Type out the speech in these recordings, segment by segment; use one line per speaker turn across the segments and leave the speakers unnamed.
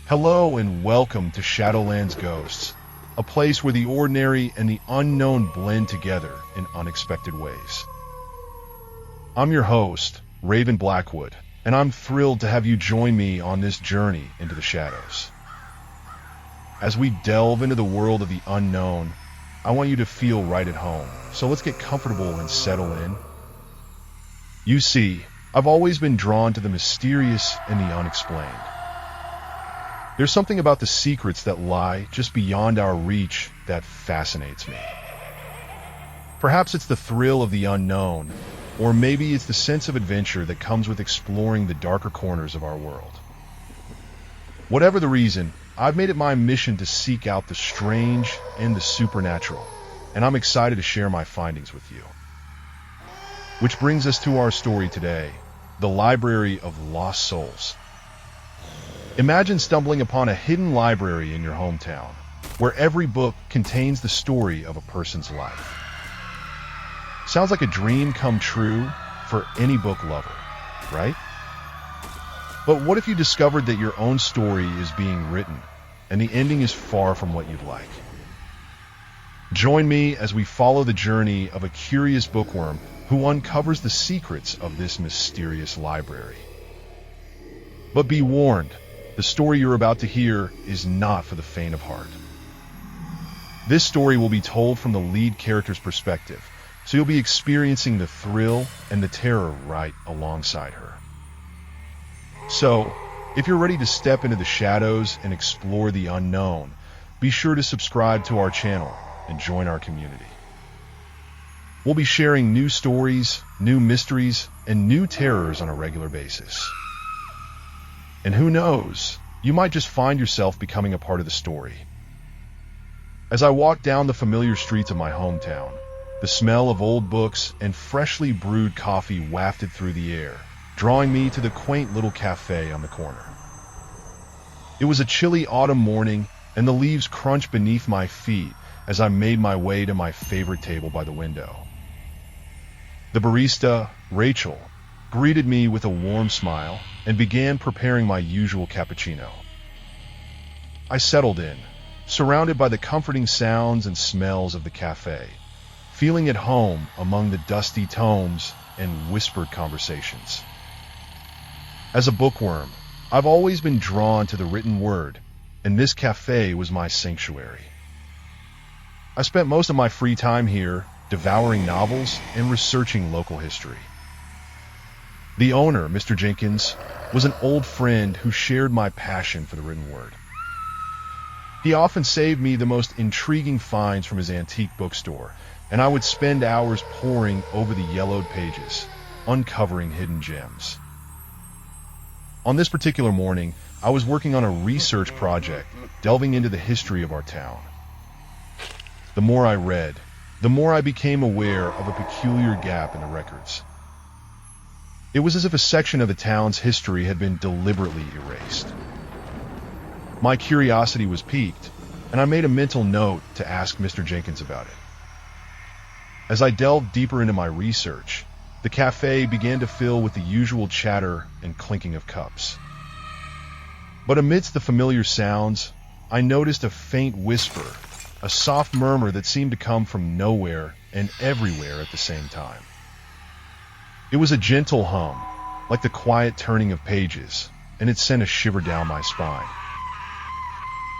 Hello and welcome to Shadowlands Ghosts, a place where the ordinary and the unknown blend together in unexpected ways. I'm your host, Raven Blackwood, and I'm thrilled to have you join me on this journey into the shadows. As we delve into the world of the unknown, I want you to feel right at home, so let's get comfortable and settle in. You see, I've always been drawn to the mysterious and the unexplained. There's something about the secrets that lie just beyond our reach that fascinates me. Perhaps it's the thrill of the unknown, or maybe it's the sense of adventure that comes with exploring the darker corners of our world. Whatever the reason, I've made it my mission to seek out the strange and the supernatural, and I'm excited to share my findings with you. Which brings us to our story today, the Library of Lost Souls. Imagine stumbling upon a hidden library in your hometown, where every book contains the story of a person's life. Sounds like a dream come true for any book lover, right? But what if you discovered that your own story is being written, and the ending is far from what you'd like? Join me as we follow the journey of a curious bookworm who uncovers the secrets of this mysterious library. But be warned, the story you're about to hear is not for the faint of heart. This story will be told from the lead character's perspective, so you'll be experiencing the thrill and the terror right alongside her. So, if you're ready to step into the shadows and explore the unknown, be sure to subscribe to our channel and join our community. We'll be sharing new stories, new mysteries, and new terrors on a regular basis. And who knows, you might just find yourself becoming a part of the story. As I walk down the familiar streets of my hometown, the smell of old books and freshly brewed coffee wafted through the air, drawing me to the quaint little cafe on the corner. It was a chilly autumn morning, and the leaves crunched beneath my feet as I made my way to my favorite table by the window. The barista, Rachel, greeted me with a warm smile and began preparing my usual cappuccino. I settled in, surrounded by the comforting sounds and smells of the cafe, feeling at home among the dusty tomes and whispered conversations. As a bookworm, I've always been drawn to the written word, and this cafe was my sanctuary. I spent most of my free time here, devouring novels and researching local history. The owner, Mr. Jenkins, was an old friend who shared my passion for the written word. He often saved me the most intriguing finds from his antique bookstore, and I would spend hours poring over the yellowed pages, uncovering hidden gems. On this particular morning, I was working on a research project, delving into the history of our town. The more I read, the more I became aware of a peculiar gap in the records. It was as if a section of the town's history had been deliberately erased. My curiosity was piqued, and I made a mental note to ask Mr. Jenkins about it. As I delved deeper into my research, the cafe began to fill with the usual chatter and clinking of cups. But amidst the familiar sounds, I noticed a faint whisper, a soft murmur that seemed to come from nowhere and everywhere at the same time. It was a gentle hum, like the quiet turning of pages, and it sent a shiver down my spine.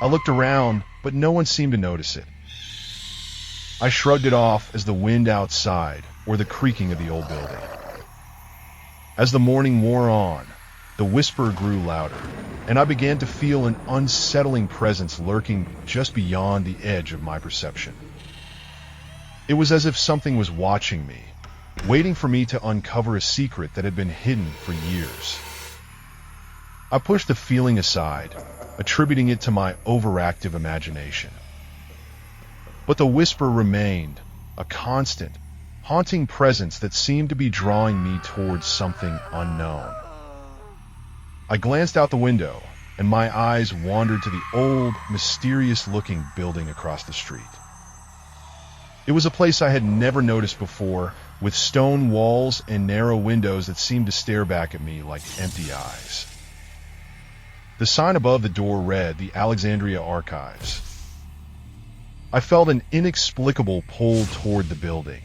I looked around, but no one seemed to notice it. I shrugged it off as the wind outside or the creaking of the old building. As the morning wore on, the whisper grew louder, and I began to feel an unsettling presence lurking just beyond the edge of my perception. It was as if something was watching me, waiting for me to uncover a secret that had been hidden for years. I pushed the feeling aside, attributing it to my overactive imagination. But the whisper remained, a constant, haunting presence that seemed to be drawing me towards something unknown. I glanced out the window, and my eyes wandered to the old, mysterious-looking building across the street. It was a place I had never noticed before, with stone walls and narrow windows that seemed to stare back at me like empty eyes. The sign above the door read, "The Alexandria Archives." I felt an inexplicable pull toward the building,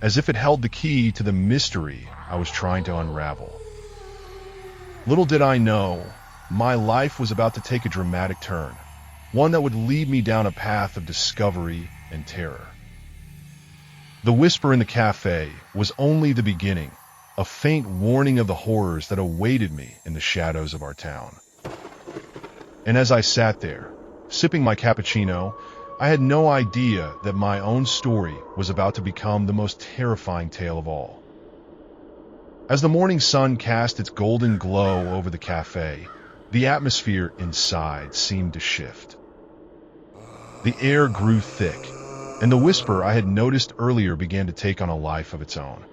as if it held the key to the mystery I was trying to unravel. Little did I know, my life was about to take a dramatic turn, one that would lead me down a path of discovery and terror. The whisper in the cafe was only the beginning, a faint warning of the horrors that awaited me in the shadows of our town. And as I sat there, sipping my cappuccino, I had no idea that my own story was about to become the most terrifying tale of all. As the morning sun cast its golden glow over the cafe, the atmosphere inside seemed to shift. The air grew thick, and the whisper I had noticed earlier began to take on a life of its own.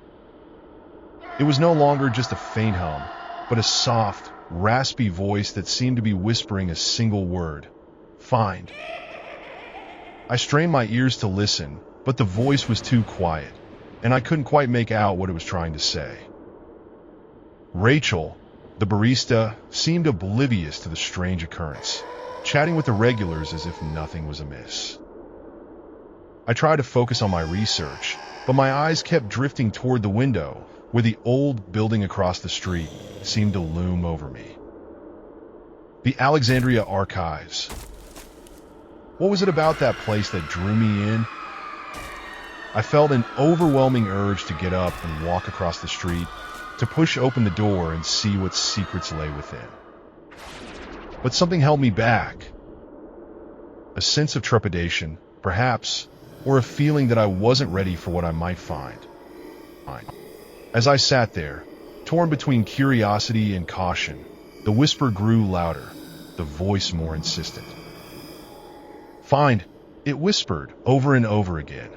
It was no longer just a faint hum, but a soft, raspy voice that seemed to be whispering a single word: "Find." I strained my ears to listen, but the voice was too quiet, and I couldn't quite make out what it was trying to say. Rachel, the barista, seemed oblivious to the strange occurrence, chatting with the regulars as if nothing was amiss. I tried to focus on my research, but my eyes kept drifting toward the window, where the old building across the street seemed to loom over me. The Alexandria Archives. What was it about that place that drew me in? I felt an overwhelming urge to get up and walk across the street, to push open the door and see what secrets lay within. But something held me back. A sense of trepidation, perhaps, or a feeling that I wasn't ready for what I might find. As I sat there, torn between curiosity and caution, the whisper grew louder, the voice more insistent. "Find," it whispered over and over again.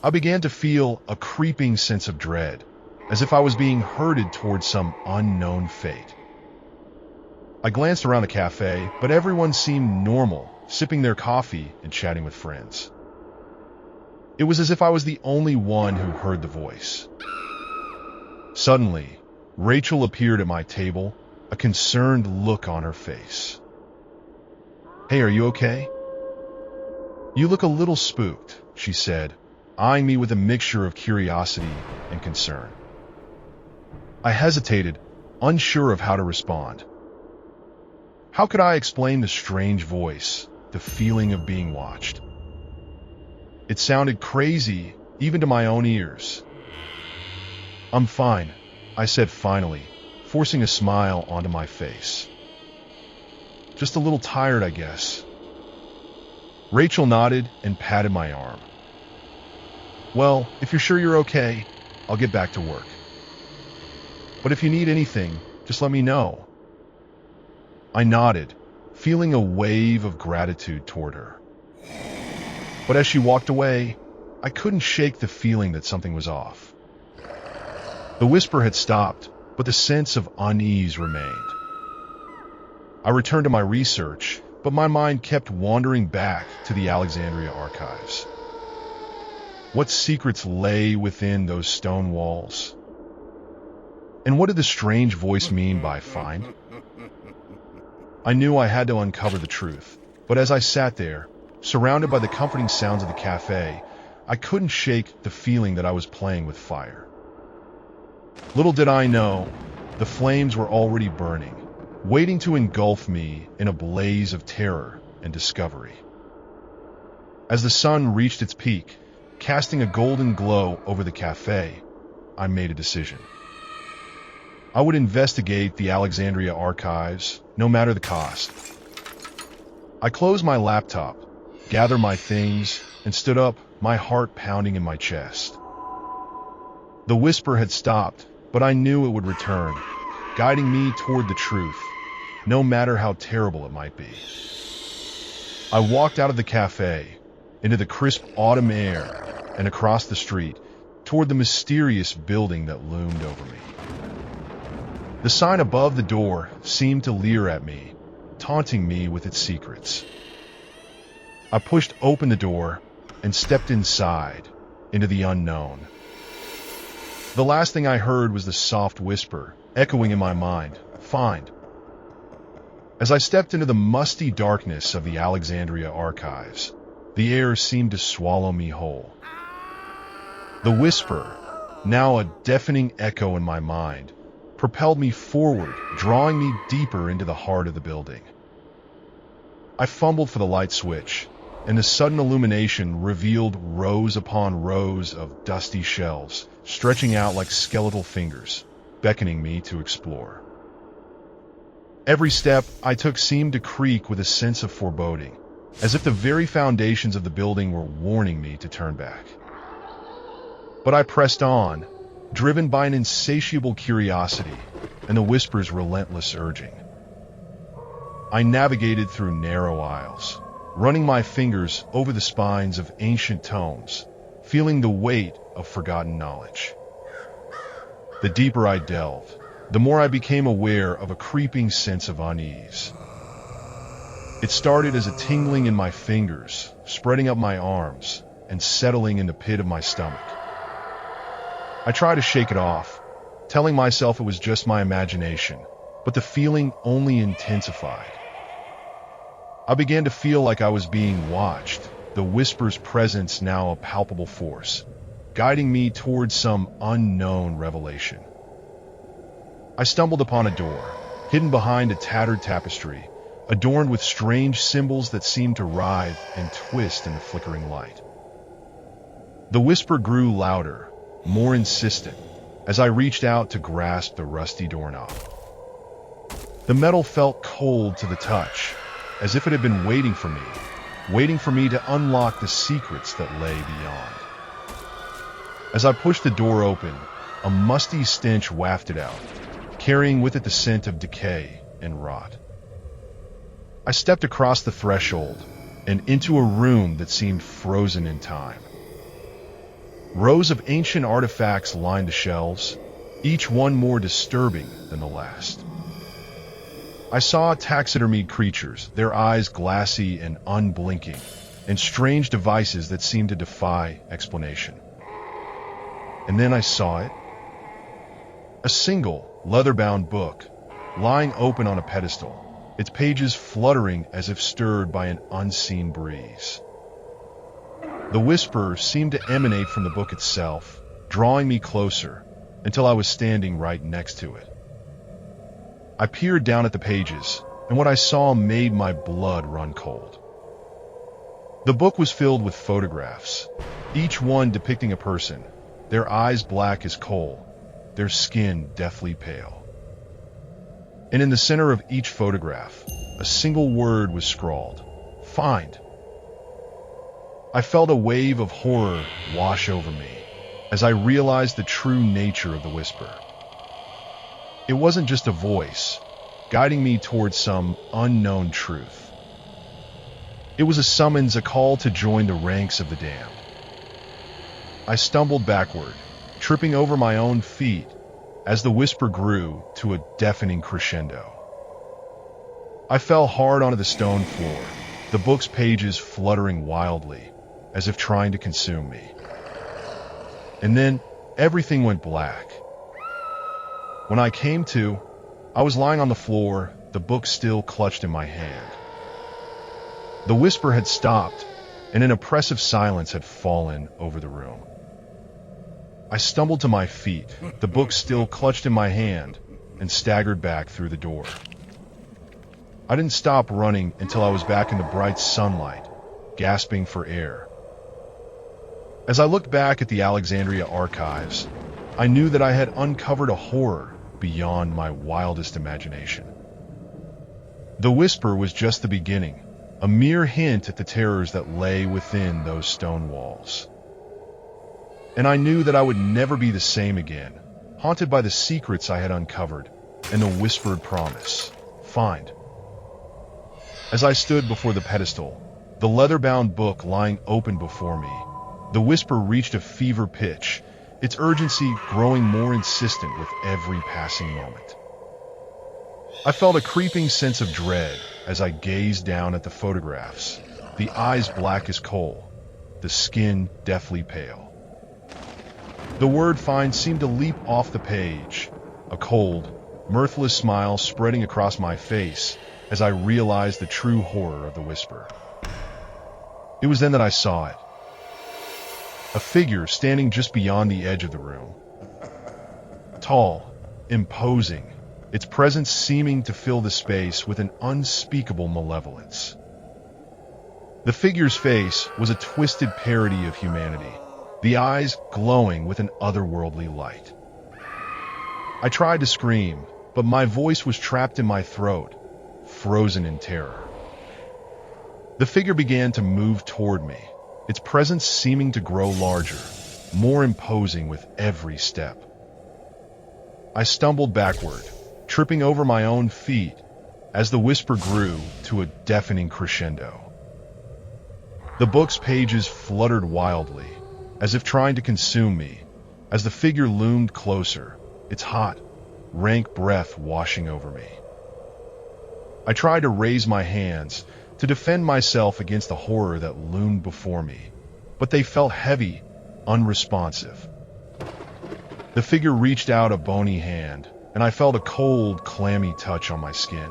I began to feel a creeping sense of dread, as if I was being herded towards some unknown fate. I glanced around the cafe, but everyone seemed normal, sipping their coffee and chatting with friends. It was as if I was the only one who heard the voice. Suddenly, Rachel appeared at my table, a concerned look on her face. "Hey, are you okay? You look a little spooked," she said, eyeing me with a mixture of curiosity and concern. I hesitated, unsure of how to respond. How could I explain the strange voice, the feeling of being watched? It sounded crazy, even to my own ears. "I'm fine," I said finally, forcing a smile onto my face. "Just a little tired, I guess." Rachel nodded and patted my arm. "Well, if you're sure you're okay, I'll get back to work. But if you need anything, just let me know." I nodded, feeling a wave of gratitude toward her. But as she walked away, I couldn't shake the feeling that something was off. The whisper had stopped, but the sense of unease remained. I returned to my research, but my mind kept wandering back to the Alexandria Archives. What secrets lay within those stone walls? And what did the strange voice mean by "find"? I knew I had to uncover the truth, but as I sat there, surrounded by the comforting sounds of the cafe, I couldn't shake the feeling that I was playing with fire. Little did I know, the flames were already burning, waiting to engulf me in a blaze of terror and discovery. As the sun reached its peak, casting a golden glow over the cafe, I made a decision. I would investigate the Alexandria Archives, no matter the cost. I closed my laptop, gathered my things, and stood up, my heart pounding in my chest. The whisper had stopped, but I knew it would return, guiding me toward the truth, no matter how terrible it might be. I walked out of the cafe, into the crisp autumn air, and across the street, toward the mysterious building that loomed over me. The sign above the door seemed to leer at me, taunting me with its secrets. I pushed open the door and stepped inside, into the unknown. The last thing I heard was the soft whisper, echoing in my mind, "Find." As I stepped into the musty darkness of the Alexandria archives, the air seemed to swallow me whole. The whisper, now a deafening echo in my mind, propelled me forward, drawing me deeper into the heart of the building. I fumbled for the light switch, and the sudden illumination revealed rows upon rows of dusty shelves, stretching out like skeletal fingers, beckoning me to explore. Every step I took seemed to creak with a sense of foreboding, as if the very foundations of the building were warning me to turn back. But I pressed on, driven by an insatiable curiosity and the whisper's relentless urging. I navigated through narrow aisles, running my fingers over the spines of ancient tomes, feeling the weight of forgotten knowledge. The deeper I delved, the more I became aware of a creeping sense of unease. It started as a tingling in my fingers, spreading up my arms, and settling in the pit of my stomach. I tried to shake it off, telling myself it was just my imagination, but the feeling only intensified. I began to feel like I was being watched, the whisper's presence now a palpable force, guiding me towards some unknown revelation. I stumbled upon a door, hidden behind a tattered tapestry, adorned with strange symbols that seemed to writhe and twist in the flickering light. The whisper grew louder, more insistent, as I reached out to grasp the rusty doorknob. The metal felt cold to the touch, as if it had been waiting for me to unlock the secrets that lay beyond. As I pushed the door open, a musty stench wafted out, carrying with it the scent of decay and rot. I stepped across the threshold and into a room that seemed frozen in time. Rows of ancient artifacts lined the shelves, each one more disturbing than the last. I saw taxidermied creatures, their eyes glassy and unblinking, and strange devices that seemed to defy explanation. And then I saw it. A single, leather-bound book, lying open on a pedestal, its pages fluttering as if stirred by an unseen breeze. The whisper seemed to emanate from the book itself, drawing me closer, until I was standing right next to it. I peered down at the pages, and what I saw made my blood run cold. The book was filled with photographs, each one depicting a person, their eyes black as coal, their skin deathly pale. And in the center of each photograph, a single word was scrawled: "Find." I felt a wave of horror wash over me as I realized the true nature of the whisper. It wasn't just a voice, guiding me towards some unknown truth. It was a summons, a call to join the ranks of the damned. I stumbled backward, tripping over my own feet, as the whisper grew to a deafening crescendo. I fell hard onto the stone floor, the book's pages fluttering wildly, as if trying to consume me. And then everything went black. When I came to, I was lying on the floor, the book still clutched in my hand. The whisper had stopped, and an oppressive silence had fallen over the room. I stumbled to my feet, the book still clutched in my hand, and staggered back through the door. I didn't stop running until I was back in the bright sunlight, gasping for air. As I looked back at the Alexandria archives, I knew that I had uncovered a horror beyond my wildest imagination. The whisper was just the beginning, a mere hint at the terrors that lay within those stone walls. And I knew that I would never be the same again, haunted by the secrets I had uncovered and the whispered promise: find. As I stood before the pedestal, the leather-bound book lying open before me, the whisper reached a fever pitch, its urgency growing more insistent with every passing moment. I felt a creeping sense of dread as I gazed down at the photographs, the eyes black as coal, the skin deathly pale. The word "find" seemed to leap off the page, a cold, mirthless smile spreading across my face as I realized the true horror of the whisper. It was then that I saw it. A figure standing just beyond the edge of the room. Tall, imposing, its presence seeming to fill the space with an unspeakable malevolence. The figure's face was a twisted parody of humanity, the eyes glowing with an otherworldly light. I tried to scream, but my voice was trapped in my throat, frozen in terror. The figure began to move toward me, its presence seeming to grow larger, more imposing with every step. I stumbled backward, tripping over my own feet as the whisper grew to a deafening crescendo. The book's pages fluttered wildly, as if trying to consume me, as the figure loomed closer, its hot, rank breath washing over me. I tried to raise my hands to defend myself against the horror that loomed before me, but they felt heavy, unresponsive. The figure reached out a bony hand, and I felt a cold, clammy touch on my skin.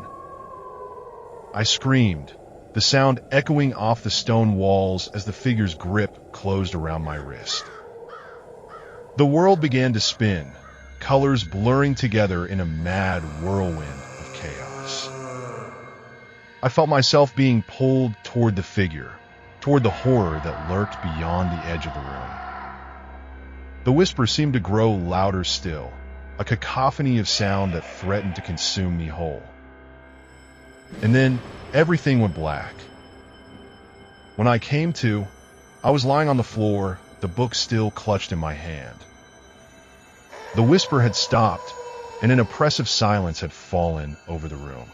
I screamed, the sound echoing off the stone walls as the figure's grip closed around my wrist. The world began to spin, colors blurring together in a mad whirlwind of chaos. I felt myself being pulled toward the figure, toward the horror that lurked beyond the edge of the room. The whisper seemed to grow louder still, a cacophony of sound that threatened to consume me whole. And then everything went black. When I came to, I was lying on the floor, the book still clutched in my hand. The whisper had stopped, and an oppressive silence had fallen over the room.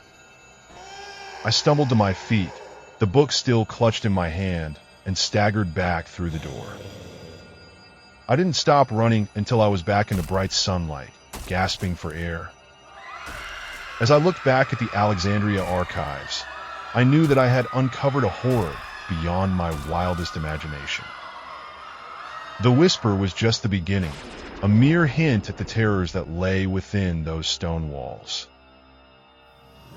I stumbled to my feet, the book still clutched in my hand, and staggered back through the door. I didn't stop running until I was back in the bright sunlight, gasping for air. As I looked back at the Alexandria archives, I knew that I had uncovered a horror beyond my wildest imagination. The whisper was just the beginning, a mere hint at the terrors that lay within those stone walls.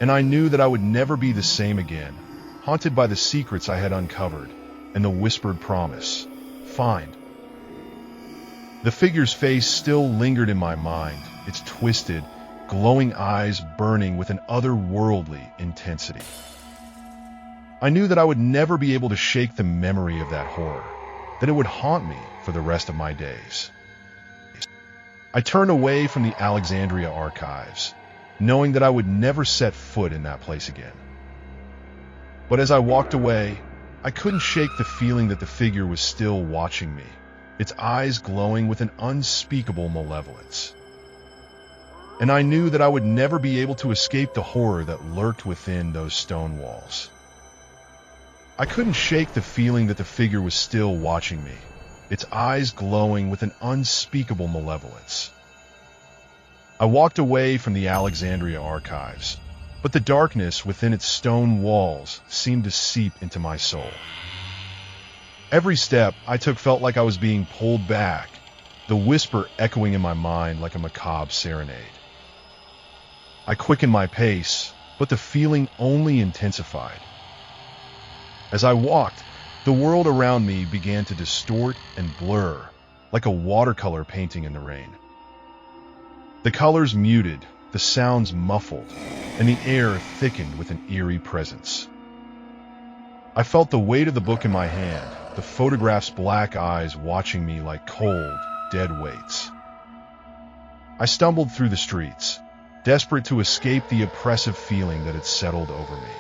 And I knew that I would never be the same again, haunted by the secrets I had uncovered and the whispered promise, find. The figure's face still lingered in my mind, its twisted, glowing eyes burning with an otherworldly intensity. I knew that I would never be able to shake the memory of that horror, that it would haunt me for the rest of my days. I turned away from the Alexandria archives, knowing that I would never set foot in that place again. But as I walked away, I couldn't shake the feeling that the figure was still watching me, its eyes glowing with an unspeakable malevolence. And I knew that I would never be able to escape the horror that lurked within those stone walls. I couldn't shake the feeling that the figure was still watching me, its eyes glowing with an unspeakable malevolence. I walked away from the Alexandria archives, but the darkness within its stone walls seemed to seep into my soul. Every step I took felt like I was being pulled back, the whisper echoing in my mind like a macabre serenade. I quickened my pace, but the feeling only intensified. As I walked, the world around me began to distort and blur, like a watercolor painting in the rain. The colors muted, the sounds muffled, and the air thickened with an eerie presence. I felt the weight of the book in my hand, the photograph's black eyes watching me like cold, dead weights. I stumbled through the streets, desperate to escape the oppressive feeling that had settled over me.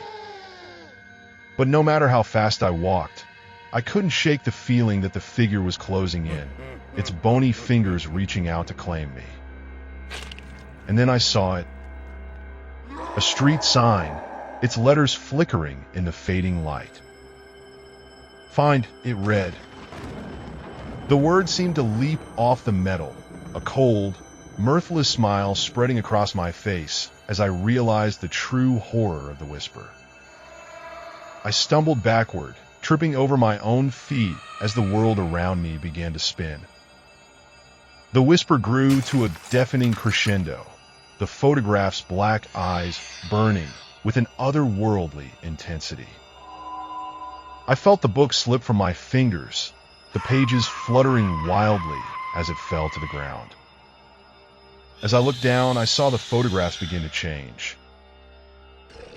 But no matter how fast I walked, I couldn't shake the feeling that the figure was closing in, its bony fingers reaching out to claim me. And then I saw it. A street sign, its letters flickering in the fading light. Find, it read. The words seemed to leap off the metal, a cold, mirthless smile spreading across my face as I realized the true horror of the whisper. I stumbled backward, tripping over my own feet as the world around me began to spin. The whisper grew to a deafening crescendo, the photograph's black eyes burning with an otherworldly intensity. I felt the book slip from my fingers, the pages fluttering wildly as it fell to the ground. As I looked down, I saw the photographs begin to change.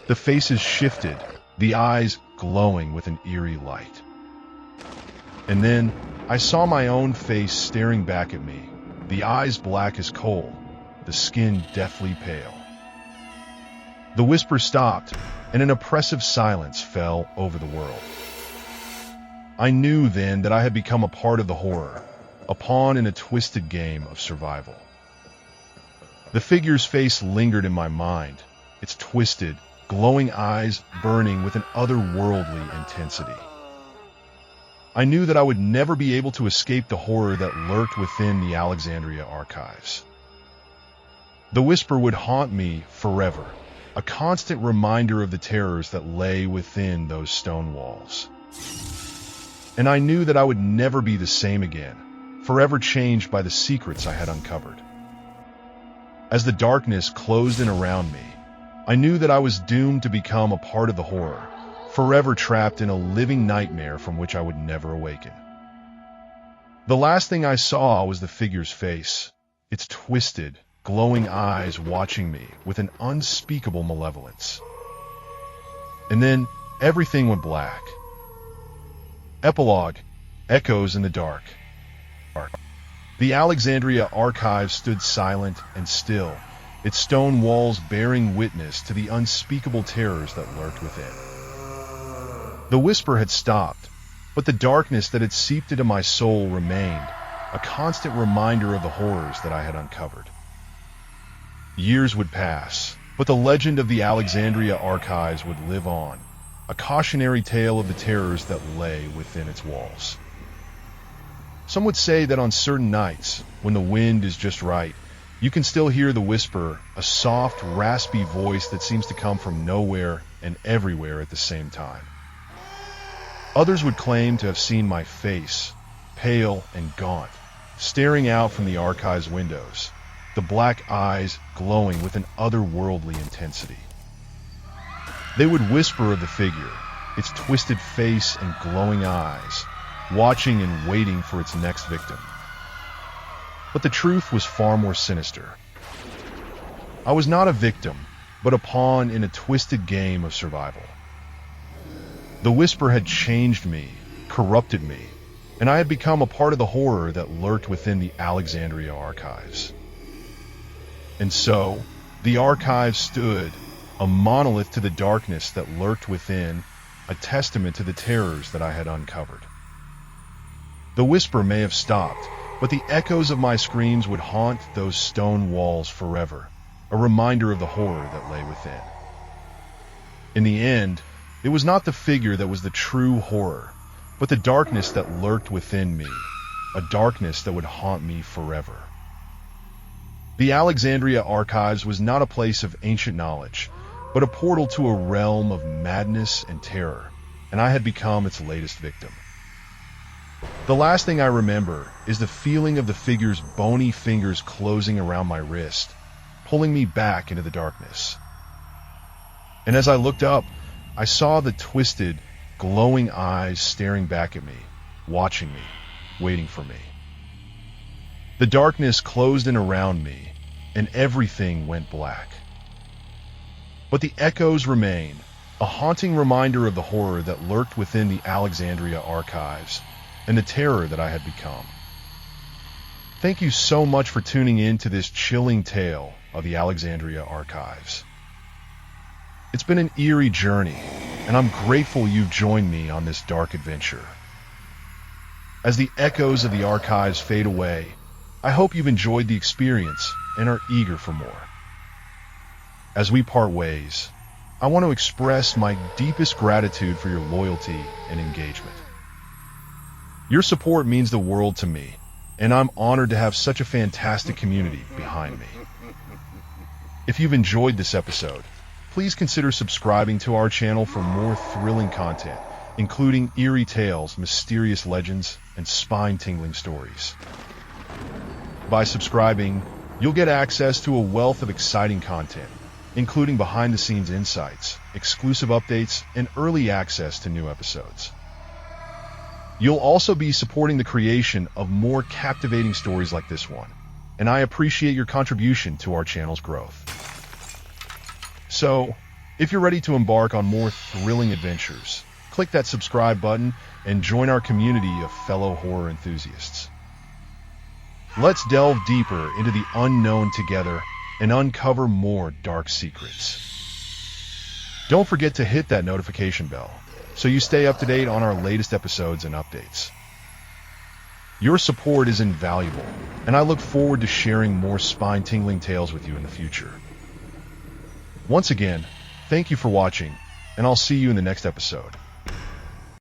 The faces shifted, the eyes glowing with an eerie light. And then I saw my own face staring back at me, the eyes black as coal, the skin deathly pale. The whisper stopped, and an oppressive silence fell over the world. I knew then that I had become a part of the horror, a pawn in a twisted game of survival. The figure's face lingered in my mind, its twisted, glowing eyes burning with an otherworldly intensity. I knew that I would never be able to escape the horror that lurked within the Alexandria archives. The whisper would haunt me forever, a constant reminder of the terrors that lay within those stone walls. And I knew that I would never be the same again, forever changed by the secrets I had uncovered. As the darkness closed in around me, I knew that I was doomed to become a part of the horror, forever trapped in a living nightmare from which I would never awaken. The last thing I saw was the figure's face, its twisted, glowing eyes watching me with an unspeakable malevolence. And then everything went black. Epilogue: Echoes in the Dark. The Alexandria archive stood silent and still, its stone walls bearing witness to the unspeakable terrors that lurked within. The whisper had stopped, but the darkness that had seeped into my soul remained, a constant reminder of the horrors that I had uncovered. Years would pass, but the legend of the Alexandria archives would live on, a cautionary tale of the terrors that lay within its walls. Some would say that on certain nights, when the wind is just right, you can still hear the whisper, a soft, raspy voice that seems to come from nowhere and everywhere at the same time. Others would claim to have seen my face, pale and gaunt, staring out from the archive's windows, the black eyes glowing with an otherworldly intensity. They would whisper of the figure, its twisted face and glowing eyes, watching and waiting for its next victim. But the truth was far more sinister. I was not a victim, but a pawn in a twisted game of survival. The whisper had changed me, corrupted me, and I had become a part of the horror that lurked within the Alexandria archives. And so, the archives stood, a monolith to the darkness that lurked within, a testament to the terrors that I had uncovered. The whisper may have stopped, but the echoes of my screams would haunt those stone walls forever, a reminder of the horror that lay within. In the end, it was not the figure that was the true horror, but the darkness that lurked within me, a darkness that would haunt me forever. The Alexandria archives was not a place of ancient knowledge, but a portal to a realm of madness and terror, and I had become its latest victim. The last thing I remember is the feeling of the figure's bony fingers closing around my wrist, pulling me back into the darkness. And as I looked up, I saw the twisted, glowing eyes staring back at me, watching me, waiting for me. The darkness closed in around me, and everything went black. But the echoes remained, a haunting reminder of the horror that lurked within the Alexandria archives, and the terror that I had become. Thank you so much for tuning in to this chilling tale of the Alexandria archives. It's been an eerie journey, and I'm grateful you've joined me on this dark adventure. As the echoes of the archives fade away, I hope you've enjoyed the experience and are eager for more. As we part ways, I want to express my deepest gratitude for your loyalty and engagement. Your support means the world to me, and I'm honored to have such a fantastic community behind me. If you've enjoyed this episode, please consider subscribing to our channel for more thrilling content, including eerie tales, mysterious legends, and spine-tingling stories. By subscribing, you'll get access to a wealth of exciting content, including behind-the-scenes insights, exclusive updates, and early access to new episodes. You'll also be supporting the creation of more captivating stories like this one, and I appreciate your contribution to our channel's growth. So, if you're ready to embark on more thrilling adventures, click that subscribe button and join our community of fellow horror enthusiasts. Let's delve deeper into the unknown together and uncover more dark secrets. Don't forget to hit that notification bell so you stay up to date on our latest episodes and updates. Your support is invaluable, and I look forward to sharing more spine-tingling tales with you in the future. Once again, thank you for watching, and I'll see you in the next episode.